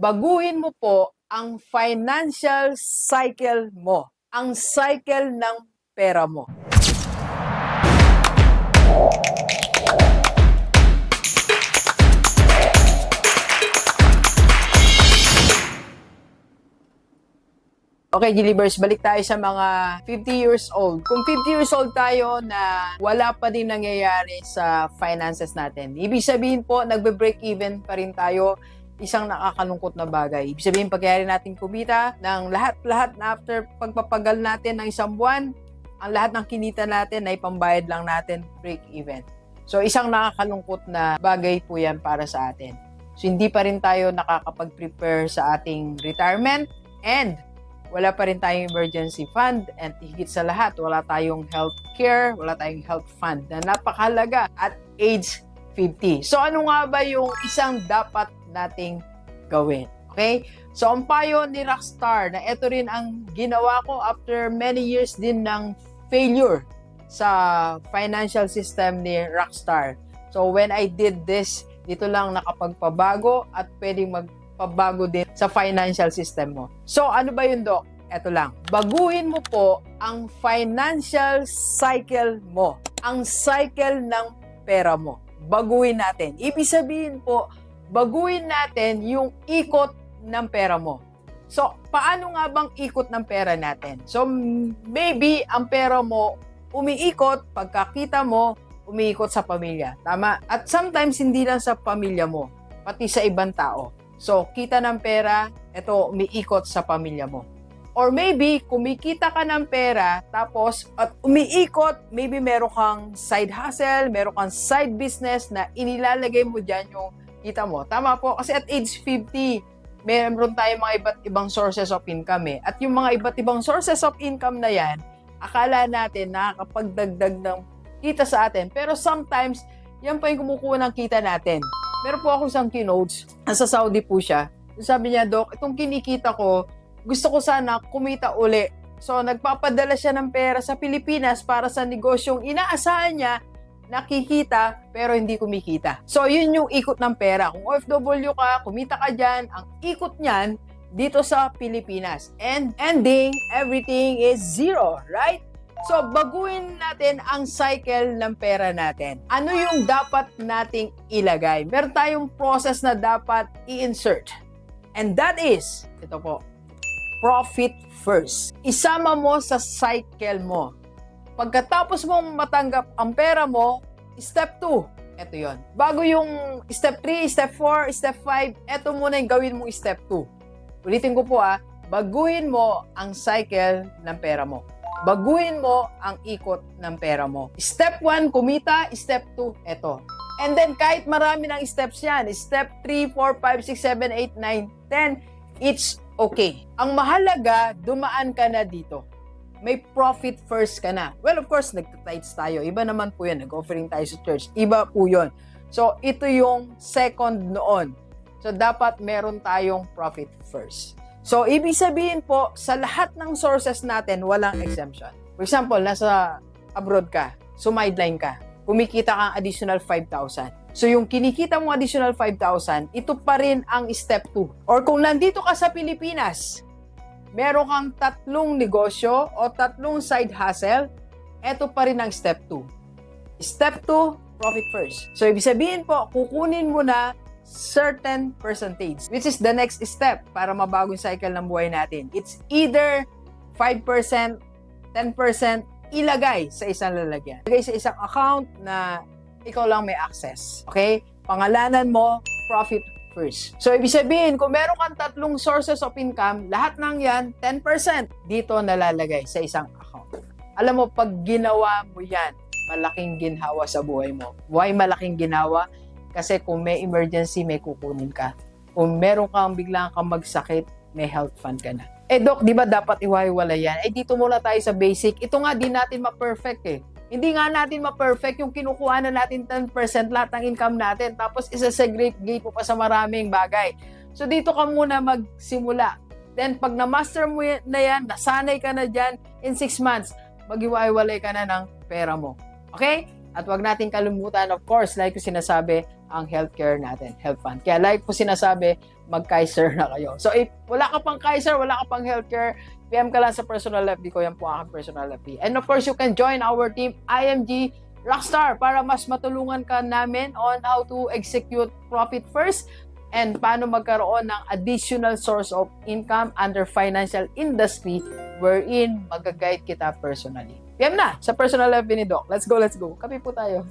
baguhin mo po ang financial cycle mo, ang cycle ng pera mo. Okay, Gilibers, balik tayo sa mga 50 years old. Kung 50 years old tayo na wala pa din nangyayari sa finances natin, ibig sabihin po, nagbe-break even pa rin tayo, isang nakakalungkot na bagay. Ibig sabihin, pagyari natin kumita ng lahat-lahat na after pagpapagal natin ng isang buwan, ang lahat ng kinita natin ay pambayad lang natin, break even. So, isang nakakalungkot na bagay po yan para sa atin. So, hindi pa rin tayo nakakapag-prepare sa ating retirement and wala pa rin tayong emergency fund, and higit sa lahat, wala tayong health care, wala tayong health fund na napakahalaga at age 50. So ano nga ba yung isang dapat nating gawin? Okay? So ang payo ni Rockstar, na ito rin ang ginawa ko after many years din ng failure sa financial system ni Rockstar. So when I did this, dito lang nakapagpabago at pwedeng pabago din sa financial system mo. So, ano ba yun, Doc? Ito lang. Baguhin mo po ang financial cycle mo. Ang cycle ng pera mo. Baguhin natin. Ibig sabihin po, baguhin natin yung ikot ng pera mo. So, paano nga bang ikot ng pera natin? So, maybe ang pera mo umiikot, pagkakita mo, umiikot sa pamilya. Tama? At sometimes, hindi lang sa pamilya mo, pati sa ibang tao. So, kita ng pera, ito, umiikot sa pamilya mo. Or maybe, kumikita ka ng pera, tapos, at umiikot, maybe meron kang side hustle, meron kang side business na inilalagay mo dyan yung kita mo. Tama po, kasi at age 50, meron tayong mga iba't ibang sources of income eh. At yung mga iba't ibang sources of income na yan, akala natin nakakapagdagdag ng kita sa atin. Pero sometimes, yan pa yung kumukuha ng kita natin. Meron po ako isang kinotes, nasa Saudi po siya. Sabi niya, Doc, itong kinikita ko, gusto ko sana kumita uli. So, nagpapadala siya ng pera sa Pilipinas para sa negosyong inaasahan niya, nakikita, pero hindi kumikita. So, yun yung ikot ng pera. Kung OFW ka, kumita ka dyan, ang ikot niyan dito sa Pilipinas. And ending, everything is zero, right? So, baguhin natin ang cycle ng pera natin. Ano yung dapat nating ilagay? Meron tayong process na dapat i-insert. And that is, ito po, profit first. Isama mo sa cycle mo. Pagkatapos mong matanggap ang pera mo, step 2. Ito yon. Bago yung step 3, step 4, step 5, ito muna yung gawin mong step 2. Ulitin ko po baguhin mo ang cycle ng pera mo. Baguhin mo ang ikot ng pera mo. Step 1, kumita. Step 2, eto. And then, kahit marami ng steps yan, step 3, 4, 5, 6, 7, 8, 9, 10, it's okay. Ang mahalaga, dumaan ka na dito. May profit first ka na. Well, of course, nagtitithes tayo. Iba naman po yan. Nag-offering tayo sa church. Iba po yun. So, ito yung second noon. So, dapat meron tayong profit first. So, ibig sabihin po, sa lahat ng sources natin, walang exemption. For example, nasa abroad ka, sumideline ka, kumikita kang additional 5,000. So, yung kinikita mong additional 5,000, ito pa rin ang step 2. Or kung nandito ka sa Pilipinas, meron kang 3 negosyo o 3 side hustle, ito pa rin ang step 2. Step 2, profit first. So, ibig sabihin po, kukunin mo na certain percentage, which is the next step para mabago yung cycle ng buhay natin. It's either 5%, 10%, ilagay sa isang lalagyan. Ilagay sa isang account na ikaw lang may access. Okay? Pangalanan mo, profit first. So, ibig sabihin, kung meron kang 3 sources of income, lahat ng yan, 10% dito nalalagay sa isang account. Alam mo, pag ginawa mo yan, malaking ginhawa sa buhay mo. Why malaking ginhawa? Kasi kung may emergency, may kukunin ka. Kung meron kang biglang kang magsakit, may health fund ka na. Doc, di ba dapat iwahiwala yan? dito muna tayo sa basic. Ito nga, di natin ma-perfect eh. Hindi nga natin ma-perfect yung kinukuha na natin 10% lahat ng income natin. Tapos isa-segregate mo pa sa maraming bagay. So dito ka muna magsimula. Then pag na-master mo na yan, nasanay ka na dyan, in 6 months, mag-iwahiwalay ka na ng pera mo. Okay? At wag natin kalimutan, of course, like ko sinasabi, ang healthcare natin, health fund. Kaya like po sinasabi, mag-Kaiser na kayo. So, if wala ka pang Kaiser, wala ka pang healthcare, PM ka lang sa personal FB ko. Yan po aking personal FB. And of course, you can join our team, IMG Rockstar, para mas matulungan ka namin on how to execute profit first and paano magkaroon ng additional source of income under financial industry wherein mag-guide kita personally. PM na sa personal FB ni Doc. Let's go, let's go. Kape po tayo.